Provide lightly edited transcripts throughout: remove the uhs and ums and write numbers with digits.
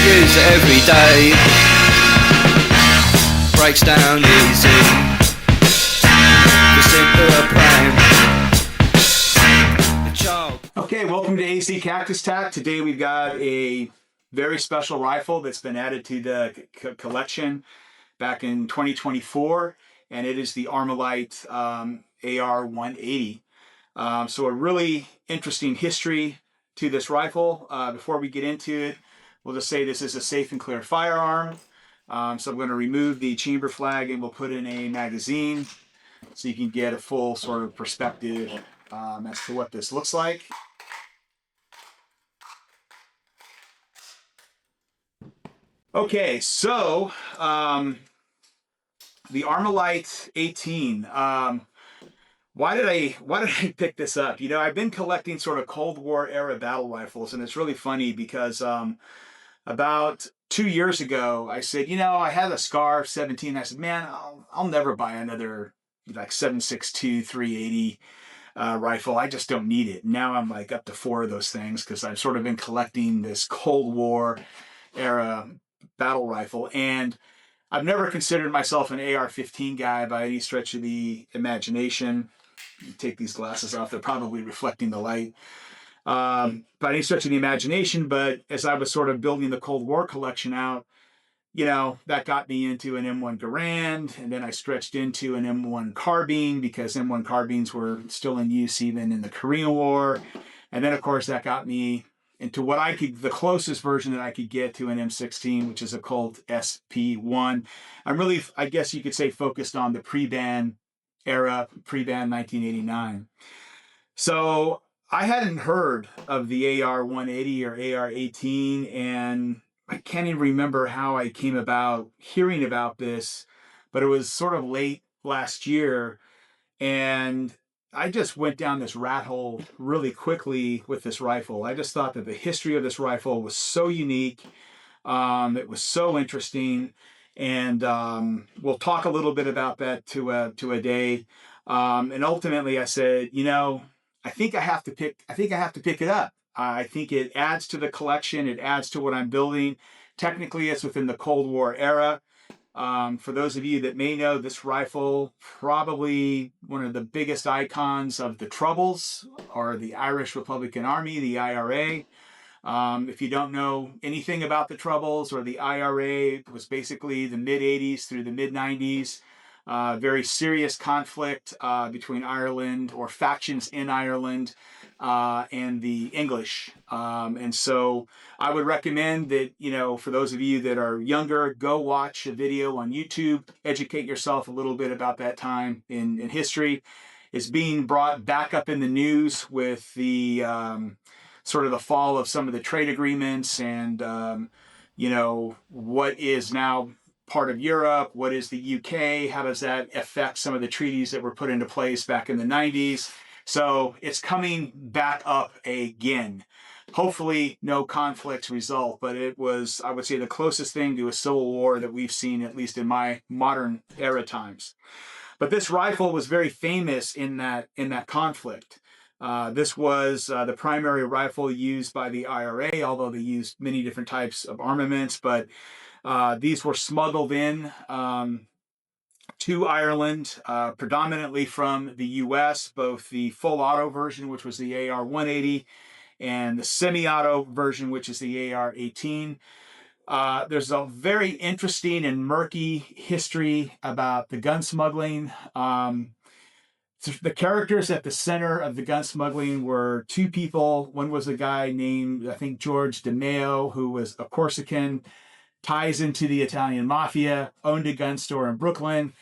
use it every day. Breaks down easy. Just into a prime. Okay, welcome to AC Cactus Tack. Today we've got a very special rifle that's been added to the collection back in 2024, and it is the Armalite AR-180. So a really interesting history to this rifle. Before we get into it, we'll just say this is a safe and clear firearm. So I'm going to remove the chamber flag and we'll put in a magazine so you can get a full sort of perspective as to what this looks like. Okay, so the Armalite 18. Why did I pick this up? You know, I've been collecting sort of Cold War era battle rifles, and it's really funny because about 2 years ago, I said, you know, I had a Scar 17. I said, man, I'll never buy another like 7.62 380 rifle. I just don't need it. Now I'm like up to 4 of those things because I've sort of been collecting this Cold War era battle rifle, and I've never considered myself an AR-15 guy by any stretch of the imagination. Take these glasses off, they're probably reflecting the light. By any stretch of the imagination, but as I was sort of building the Cold War collection out, you know, that got me into an M1 Garand, and then I stretched into an M1 carbine because M1 carbines were still in use even in the Korean War. And then, of course, that got me into what the closest version that I could get to an M16, which is a Colt SP1. I'm really, I guess you could say, focused on the pre-ban era, pre-ban 1989. So I hadn't heard of the AR-180 or AR-18, and I can't even remember how I came about hearing about this, but it was sort of late last year, and I just went down this rat hole really quickly with this rifle. I just thought that the history of this rifle was so unique. It was so interesting, and we'll talk a little bit about that to a day. And ultimately, I said, you know, I think I have to pick it up. I think it adds to the collection. It adds to what I'm building. Technically, it's within the Cold War era. For those of you that may know, this rifle, probably one of the biggest icons of the Troubles, or the Irish Republican Army, the IRA. If you don't know anything about the Troubles or the IRA, it was basically the mid-80s through the mid-90s. Very serious conflict between Ireland, or factions in Ireland, and the English. And so I would recommend that, you know, for those of you that are younger, go watch a video on YouTube, educate yourself a little bit about that time in history. It's being brought back up in the news with the sort of the fall of some of the trade agreements, and, you know, what is now part of Europe, what is the UK, how does that affect some of the treaties that were put into place back in the 90s. So it's coming back up again. Hopefully no conflicts result, but it was, I would say, the closest thing to a civil war that we've seen, at least in my modern era times. But this rifle was very famous in that conflict. This was the primary rifle used by the IRA, although they used many different types of armaments, but these were smuggled in to Ireland, predominantly from the US, both the full auto version, which was the AR-180, and the semi-auto version, which is the AR-18. There's a very interesting and murky history about the gun smuggling. The characters at the center of the gun smuggling were 2 people. One was a guy named, I think, George DeMeo, who was a Corsican, ties into the Italian mafia, owned a gun store in Brooklyn.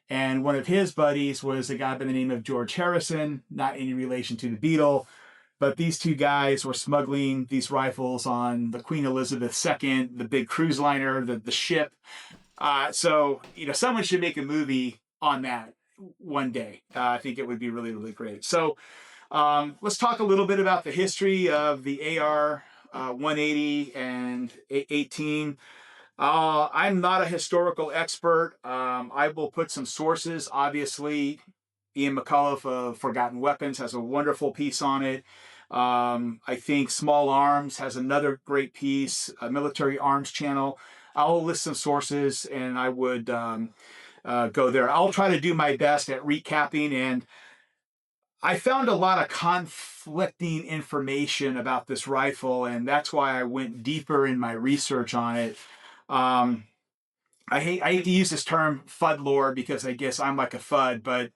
And one of his buddies was a guy by the name of George Harrison, not any relation to the Beatle. But these 2 guys were smuggling these rifles on the Queen Elizabeth II, the big cruise liner, the ship. So, you know, someone should make a movie on that one day. I think it would be really, really great. So let's talk a little bit about the history of the AR-180 and 18. I'm not a historical expert. I will put some sources. Obviously, Ian McCullough of Forgotten Weapons has a wonderful piece on it. I think Small Arms has another great piece, a military arms channel. I'll list some sources and I would go there. I'll try to do my best at recapping, and I found a lot of conflicting information about this rifle, and that's why I went deeper in my research on it. Um, I hate to use this term FUD lore because I guess I'm like a FUD, but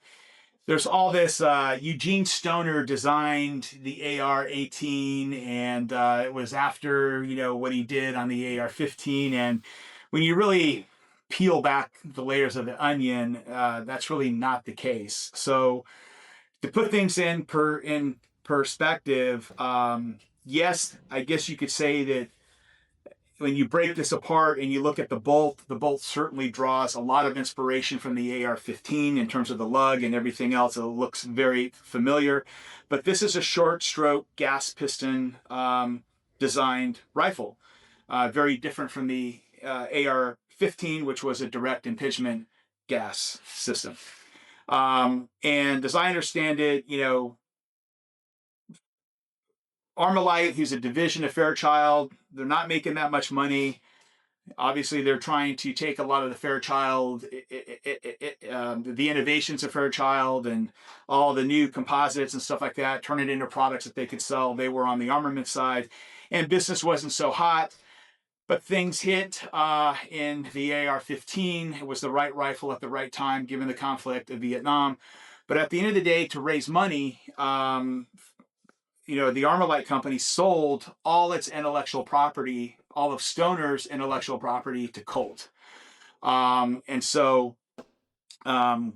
there's all this. Eugene Stoner designed the AR-18, and it was after what he did on the AR-15. And when you really peel back the layers of the onion, that's really not the case. So to put things in perspective, yes, I guess you could say that when you break this apart and you look at the bolt certainly draws a lot of inspiration from the AR-15 in terms of the lug and everything else. It looks very familiar, but this is a short stroke gas piston designed rifle, very different from the AR-15, which was a direct impingement gas system. And as I understand it, Armalite, who's a division of Fairchild, they're not making that much money. Obviously, they're trying to take a lot of the Fairchild, the innovations of Fairchild and all the new composites and stuff like that, turn it into products that they could sell. They were on the armament side, and business wasn't so hot. But things hit in the AR-15. It was the right rifle at the right time, given the conflict of Vietnam. But at the end of the day, to raise money, the Armalite company sold all its intellectual property, all of Stoner's intellectual property, to Colt. And so all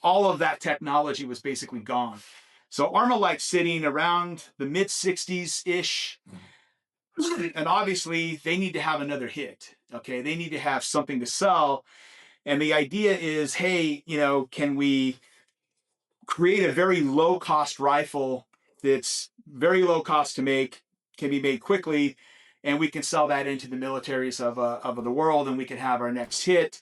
of that technology was basically gone. So Armalite sitting around the mid 60s-ish, and obviously they need to have another hit. Okay, they need to have something to sell. And the idea is, hey, can we create a very low cost rifle that's very low cost to make, can be made quickly, and we can sell that into the militaries of the world, and we can have our next hit.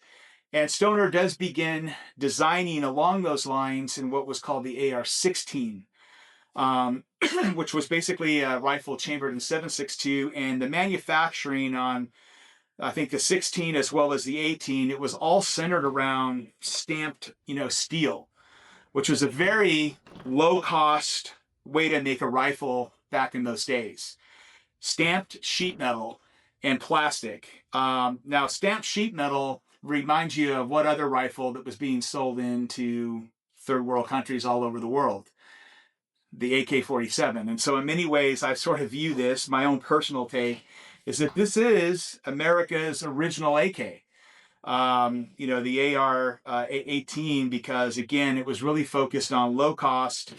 And Stoner does begin designing along those lines in what was called the AR-16, which was basically a rifle chambered in 7.62, and the manufacturing on, I think, the 16 as well as the 18, it was all centered around stamped, steel, which was a very low cost way to make a rifle back in those days. Stamped sheet metal and plastic. Now, stamped sheet metal reminds you of what other rifle that was being sold into third world countries all over the world? The AK-47. And so in many ways, I sort of view this, my own personal take, is that this is America's original AK. The AR-18, because again, it was really focused on low cost.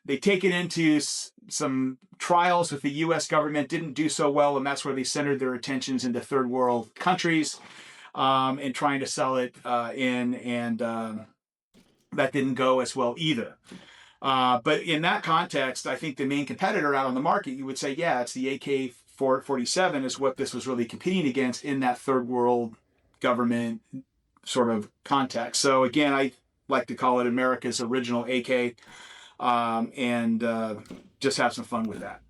They take it into some trials with the U.S. government, didn't do so well, and that's where they centered their attentions into third world countries and trying to sell it in, and that didn't go as well either. But in that context, I think the main competitor out on the market, you would say, yeah, it's the AK-47 is what this was really competing against in that third world government sort of context. So again, I like to call it America's original AK, and just have some fun with that.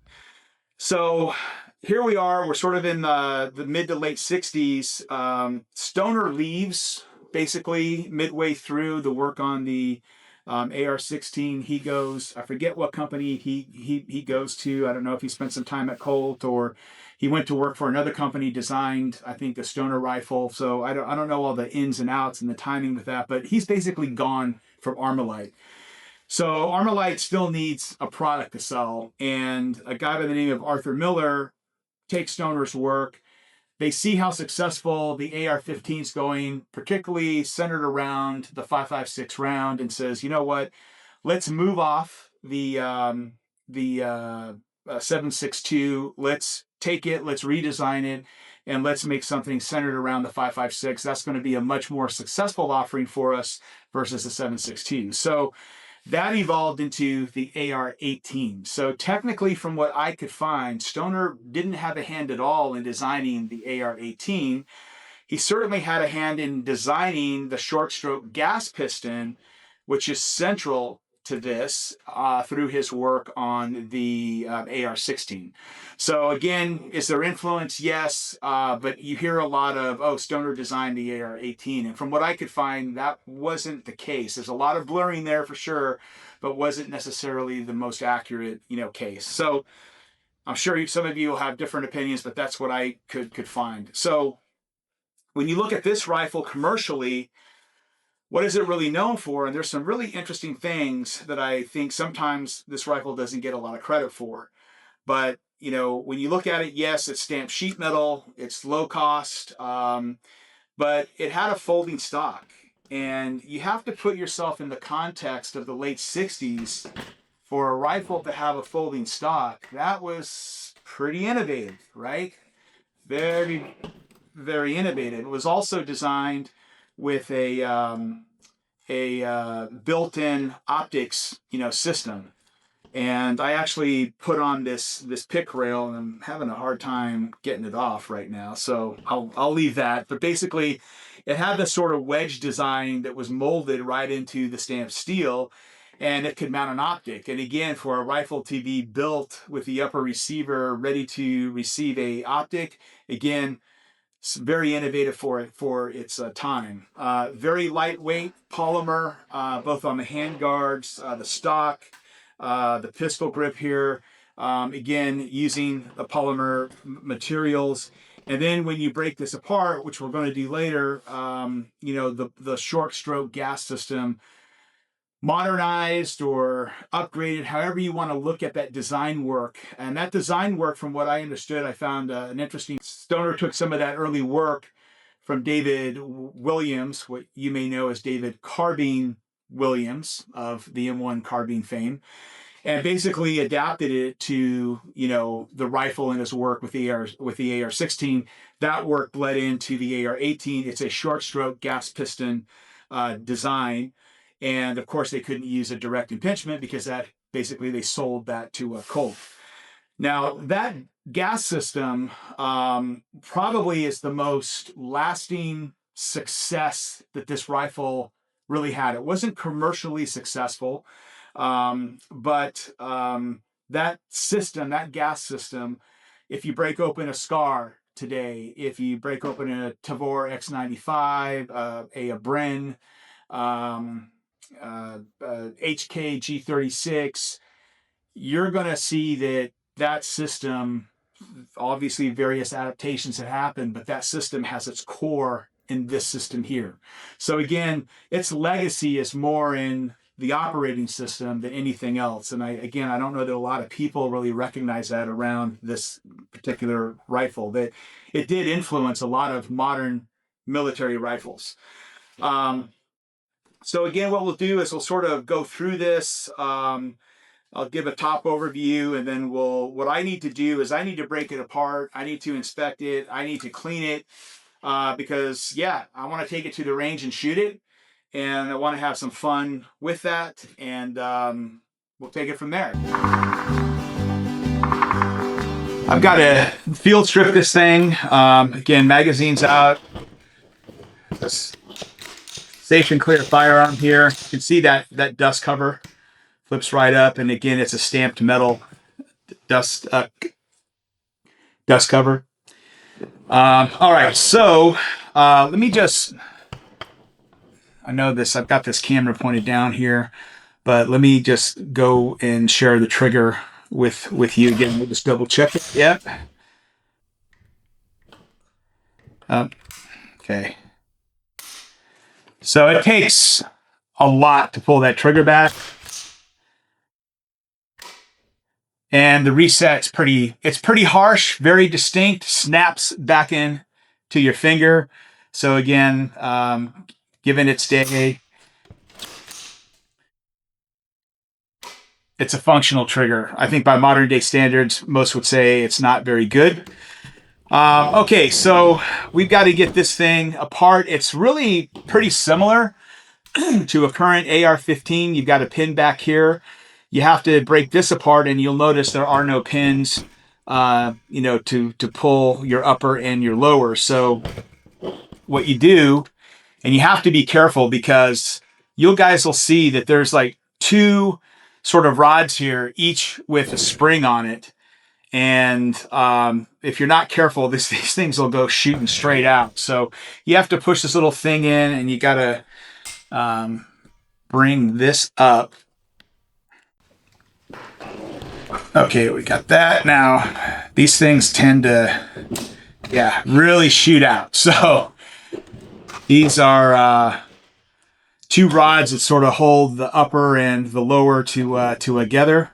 So here we are. We're sort of in the mid to late 60s. Stoner leaves basically midway through the work on the AR-16. He goes, I forget what company he goes to. I don't know if he spent some time at Colt or he went to work for another company, designed, I think, the Stoner rifle. So I don't know all the ins and outs and the timing with that, but he's basically gone from Armalite. So Armalite still needs a product to sell, and a guy by the name of Arthur Miller takes Stoner's work. They see how successful the AR-15 is going, particularly centered around the 5.56 round, and says, you know what, let's move off the 7.62. Let's take it, let's redesign it, and let's make something centered around the 5.56. That's going to be a much more successful offering for us versus the 7.62. So that evolved into the AR-18. So technically, from what I could find, Stoner didn't have a hand at all in designing the AR-18. He certainly had a hand in designing the short stroke gas piston, which is central to this through his work on the AR-16. So again, is there influence? Yes, but you hear a lot of, oh, Stoner designed the AR-18, and from what I could find, that wasn't the case. There's a lot of blurring there for sure, but wasn't necessarily the most accurate, case. So I'm sure some of you will have different opinions, but that's what I could find. So when you look at this rifle commercially, what is it really known for? And there's some really interesting things that I think sometimes this rifle doesn't get a lot of credit for. But, when you look at it, yes, it's stamped sheet metal, it's low cost, but it had a folding stock. And you have to put yourself in the context of the late 60s for a rifle to have a folding stock. That was pretty innovative, right? Very, very innovative. It was also designed with a built-in optics, system. And I actually put on this pick rail, and I'm having a hard time getting it off right now, so I'll leave that. But basically, it had this sort of wedge design that was molded right into the stamped steel, and it could mount an optic. And again, for a rifle to be built with the upper receiver ready to receive a optic, again, it's very innovative for its time. Very lightweight polymer, both on the hand guards, the stock, the pistol grip here. Again, using the polymer materials. And then when you break this apart, which we're going to do later, the short stroke gas system, modernized or upgraded, however you want to look at that design work. And that design work, from what I understood, I found an interesting. Stoner took some of that early work from David Williams, what you may know as David Carbine Williams of the M1 carbine fame, and basically adapted it to the rifle in his work with the AR-16. That work bled into the AR-18. It's a short stroke gas piston design. And of course, they couldn't use a direct impingement because that basically they sold that to a Colt. Now, that gas system probably is the most lasting success that this rifle really had. It wasn't commercially successful, but that system, that gas system, if you break open a Scar today, if you break open a Tavor X95, a Bren, HK G36, you're going to see that system, obviously various adaptations have happened, but that system has its core in this system here. So again, its legacy is more in the operating system than anything else. And I don't know that a lot of people really recognize that around this particular rifle, that it did influence a lot of modern military rifles. So again, what we'll do is we'll sort of go through this. I'll give a top overview, and then what I need to do is I need to break it apart. I need to inspect it. I need to clean it because, I want to take it to the range and shoot it. And I want to have some fun with that. And we'll take it from there. I've got to field strip this thing. Again, magazine's out. Safe and clear firearm here. You can see that dust cover flips right up, and again, it's a stamped metal dust cover. All right, so let me just. I know this. I've got this camera pointed down here, but let me just go and share the trigger with you again. We'll just double check it. Yep. Okay. So it takes a lot to pull that trigger back. And the reset's it's pretty harsh, very distinct, snaps back in to your finger. So again, given its day, it's a functional trigger. I think by modern day standards, most would say it's not very good. Okay, so we've got to get this thing apart. It's really pretty similar to a current AR-15. You've got a pin back here. You have to break this apart, and you'll notice there are no pins, to pull your upper and your lower. So what you do, and you have to be careful because you guys will see that there's like two sort of rods here, each with a spring on it. And if you're not careful, these things will go shooting straight out. So you have to push this little thing in, and you got to bring this up. Okay, we got that. Now, these things tend to, yeah, really shoot out. So these are two rods that sort of hold the upper and the lower together.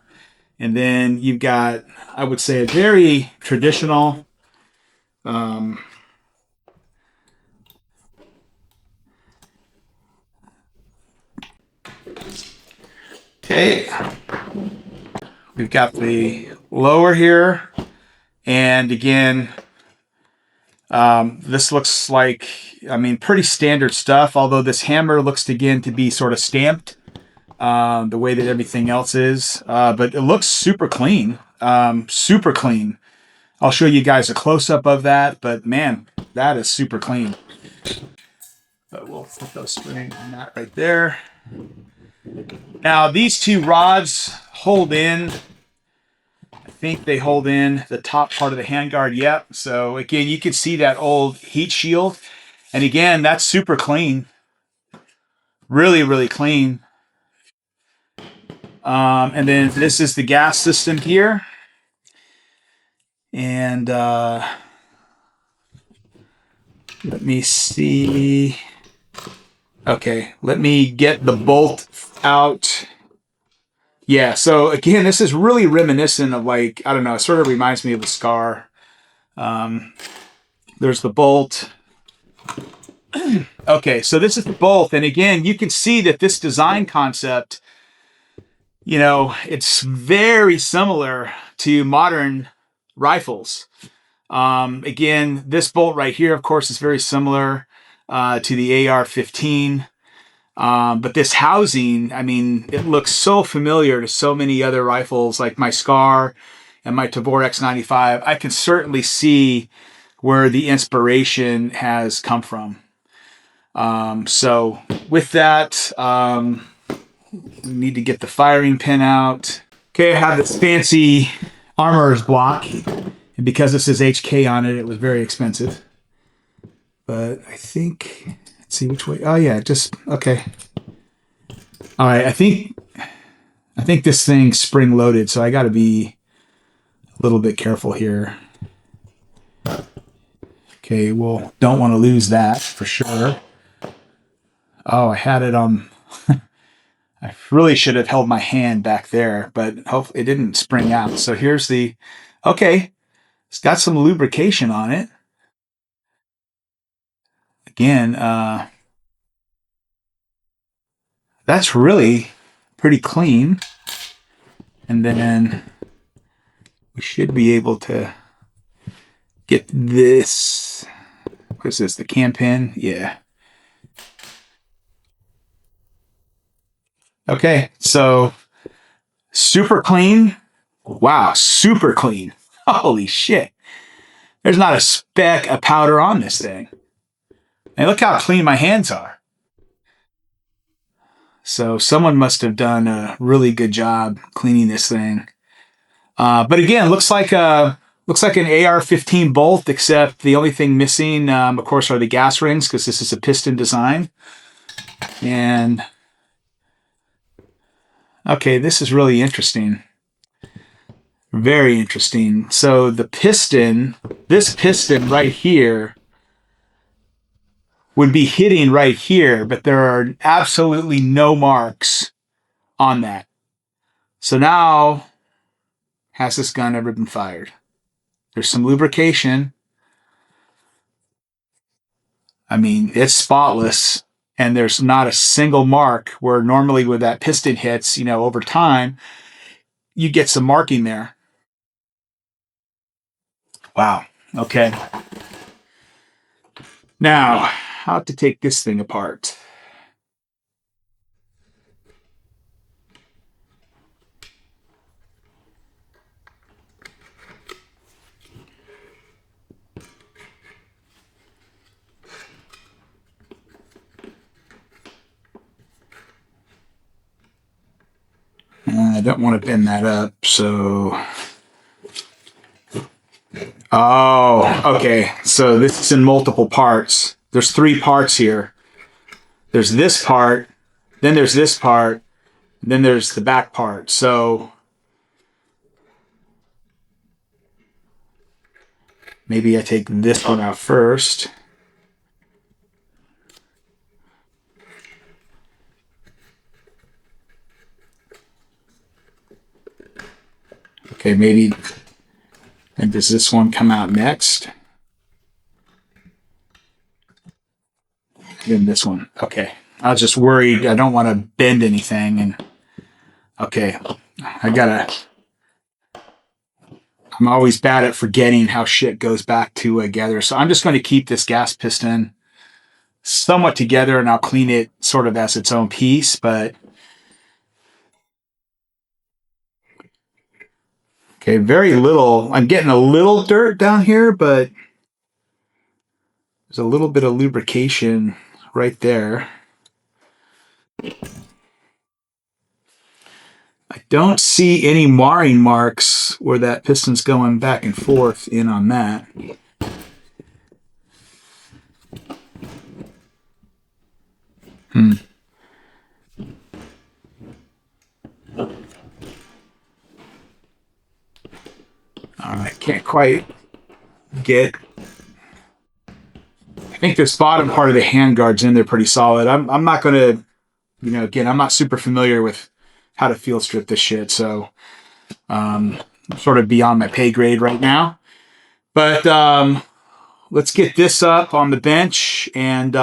And then you've got, I would say, a very traditional okay. We've got the lower here. And again, this looks like, I mean, pretty standard stuff, although this hammer looks again to be sort of stamped the way that everything else is. But it looks super clean. Super clean. I'll show you guys a close-up of that, but man, that is super clean. But we'll put those string on that right there. Now, these two rods hold in, I think they hold in the top part of the handguard. Yep. So again, you can see that old heat shield. And again, that's super clean. Really, really clean. And then this is the gas system here. And let me see. Okay, let me get the bolt out. Yeah, so again, this is really reminiscent of, like, I don't know, it sort of reminds me of a Scar. There's the bolt. Okay, so this is the bolt. And again, you can see that this design concept, you know, it's very similar to modern rifles. Again, this bolt right here, of course, is very similar to the AR-15. But this housing, I mean, it looks so familiar to so many other rifles like my Scar and my Tavor X95. I can certainly see where the inspiration has come from. So with that, we need to get the firing pin out. Okay, I have this fancy armorer's block. And because this is HK on it, it was very expensive. But I think, let's see which way. Oh yeah, just, okay. All right, I think this thing's spring loaded, so I got to be a little bit careful here. Okay, well, don't want to lose that for sure. Oh, I had it on. I really should have held my hand back there, but hopefully it didn't spring out. So here's the. Okay, it's got some lubrication on it. Again, that's really pretty clean. And then we should be able to get this. What is this? The cam pin? Yeah. Okay, so super clean. Wow, super clean. Holy shit. There's not a speck of powder on this thing. And look how clean my hands are. So someone must have done a really good job cleaning this thing. But again, looks like an AR-15 bolt, except the only thing missing, of course, are the gas rings, because this is a piston design. And okay, this is really interesting. Very interesting. So the piston, this piston right here, would be hitting right here, but there are absolutely no marks on that. So now, has this gun ever been fired? There's some lubrication. I mean, it's spotless, and there's not a single mark where normally when that piston hits, you know, over time, you get some marking there. Wow. Okay. Now, how to take this thing apart. I don't want to bend that up, so... Oh, okay. So this is in multiple parts. There's 3 parts here. There's this part, then there's this part, then there's the back part. So maybe I take this one out first. Okay, maybe, and does this one come out next? Then this one. Okay. I was just worried. I don't want to bend anything. And okay, I'm always bad at forgetting how shit goes back together. So I'm just going to keep this gas piston somewhat together, and I'll clean it sort of as its own piece. But okay, very little. I'm getting a little dirt down here, but there's a little bit of lubrication right there. I don't see any marring marks where that piston's going back and forth in on that. I can't quite get... I think this bottom part of the handguard's in there pretty solid. I'm not going to, you know, again, I'm not super familiar with how to field strip this shit, so I'm sort of beyond my pay grade right now. But let's get this up on the bench, and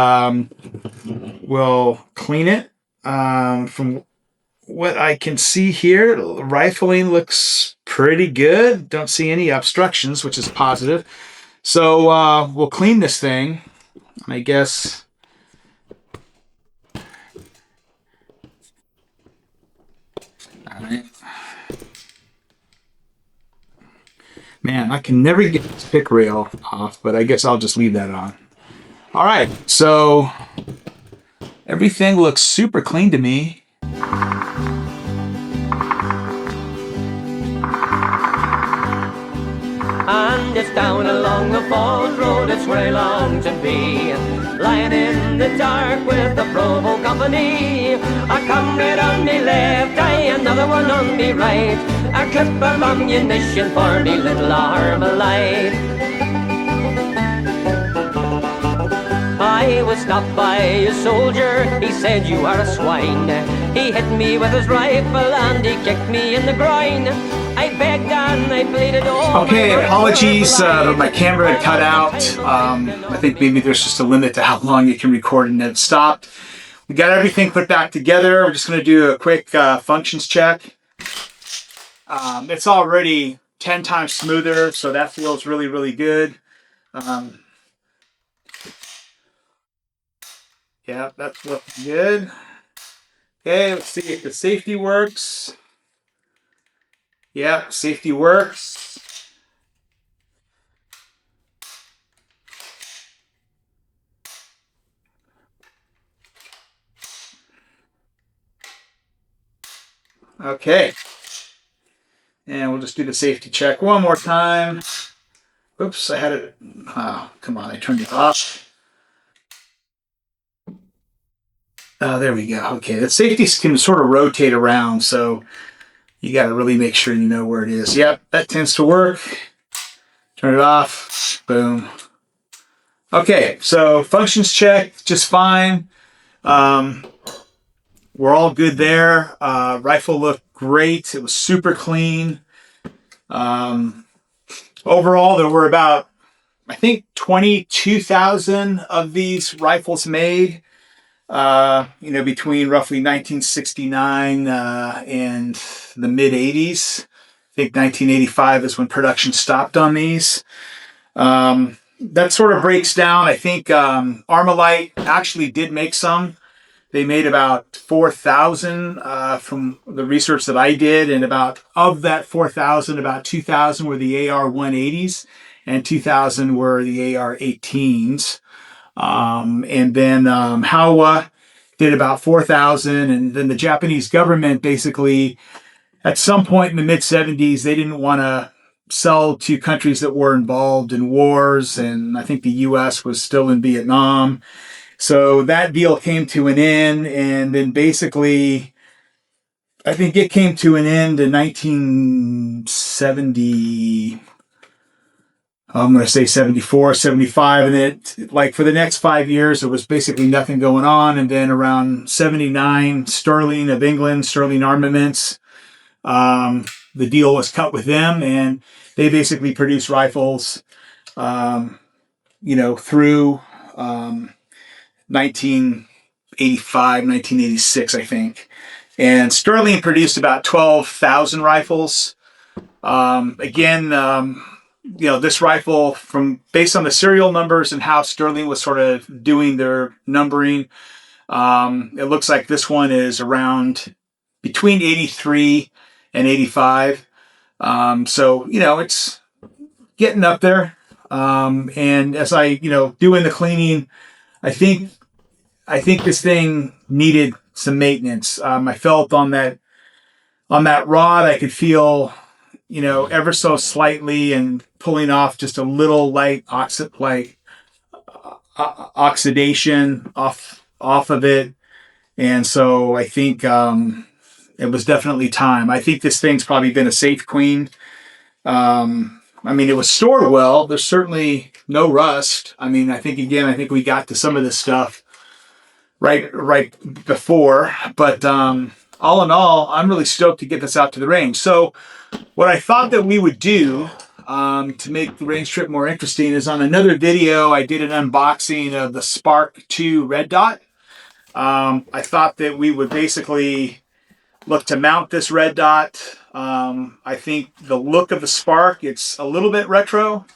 we'll clean it. From what I can see here, rifling looks pretty good. Don't see any obstructions, which is positive. So we'll clean this thing, I guess. All right. Man, I can never get this pick rail off, but I guess I'll just leave that on. All right, so everything looks super clean to me. And it's down along the Falls Road, it's where I long to be. Lying in the dark with the Provo Company. A comrade on me left, another one on me right. A clip of ammunition for me little Armalite. I was stopped by a soldier, he said you are a swine. He hit me with his rifle and he kicked me in the groin. I begged and I pleaded. Okay, apologies, my camera had cut out. I think maybe there's just a limit to how long you can record and then it stopped. We got everything put back together. We're just going to do a quick functions check. It's already 10 times smoother, so that feels really, really good. Yeah, that's looking good. Okay, let's see if the safety works. Yeah, safety works. Okay. And we'll just do the safety check one more time. Oops, I had it. Oh, come on, I turned it off. Oh, there we go. Okay, the safety can sort of rotate around, so you got to really make sure you know where it is. Yep, that tends to work. Turn it off. Boom. Okay, so functions check just fine. We're all good there. Rifle looked great. It was super clean. Overall, there were about, I think, 22,000 of these rifles made. Between roughly 1969 and the mid 80s. I think 1985 is when production stopped on these. That sort of breaks down. I think Armalite actually did make some. They made about 4,000 from the research that I did, and of that 4,000, about 2,000 were the AR-180s, and 2,000 were the AR-18s. And then Howa did about 4,000, and then the Japanese government basically at some point in the mid 70s, they didn't want to sell to countries that were involved in wars. And I think the U.S. was still in Vietnam. So that deal came to an end. And then basically, I think it came to an end in 1970. I'm going to say 74, 75. And it, like, for the next 5 years, there was basically nothing going on. And then around 79, Sterling of England, Sterling Armaments, the deal was cut with them. And they basically produced rifles, through 1985, 1986, I think. And Sterling produced about 12,000 rifles. This rifle, based on the serial numbers and how Sterling was sort of doing their numbering, it looks like this one is around between 83 and 85. It's getting up there. And as I, doing the cleaning, I think this thing needed some maintenance. I felt on that rod, I could feel, ever so slightly and pulling off just a little light oxidation off of it. And so I think it was definitely time. I think this thing's probably been a safe clean. It was stored well. There's certainly no rust. I think we got to some of this stuff right before. But all in all, I'm really stoked to get this out to the range. So what I thought that we would do to make the range trip more interesting is, on another video, I did an unboxing of the Spark 2 Red Dot. I thought that we would basically look to mount this Red Dot. I think the look of the Spark, it's a little bit retro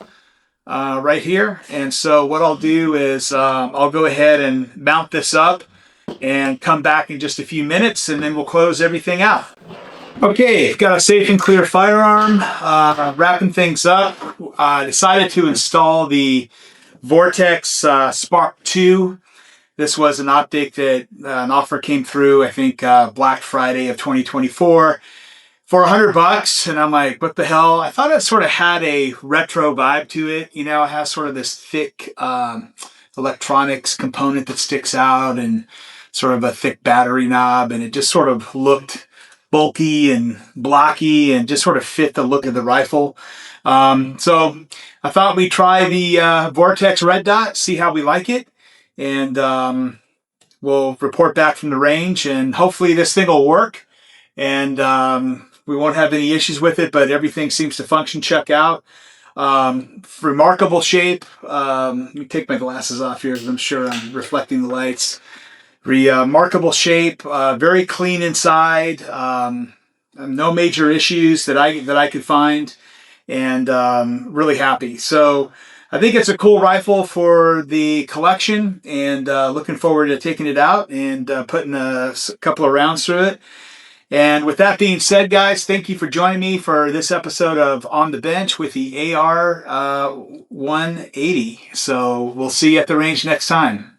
right here. And so what I'll do is I'll go ahead and mount this up and come back in just a few minutes, and then we'll close everything out. Okay, got a safe and clear firearm. Wrapping things up. Decided to install the Vortex Spark 2. This was an optic that an offer came through, I think, Black Friday of 2024 for $100. And I'm like, what the hell? I thought it sort of had a retro vibe to it. It has sort of this thick electronics component that sticks out, and sort of a thick battery knob. And it just sort of looked bulky and blocky and just sort of fit the look of the rifle. So I thought we'd try the Vortex Red Dot, see how we like it. And we'll report back from the range, and hopefully this thing will work, and we won't have any issues with it, but everything seems to function, check out. Remarkable shape. Let me take my glasses off here because I'm sure I'm reflecting the lights. Remarkable shape, very clean inside, no major issues that I could find, and really happy. So I think it's a cool rifle for the collection, and looking forward to taking it out and putting a couple of rounds through it. And with that being said, guys, thank you for joining me for this episode of On the Bench with the AR-180. So we'll see you at the range next time.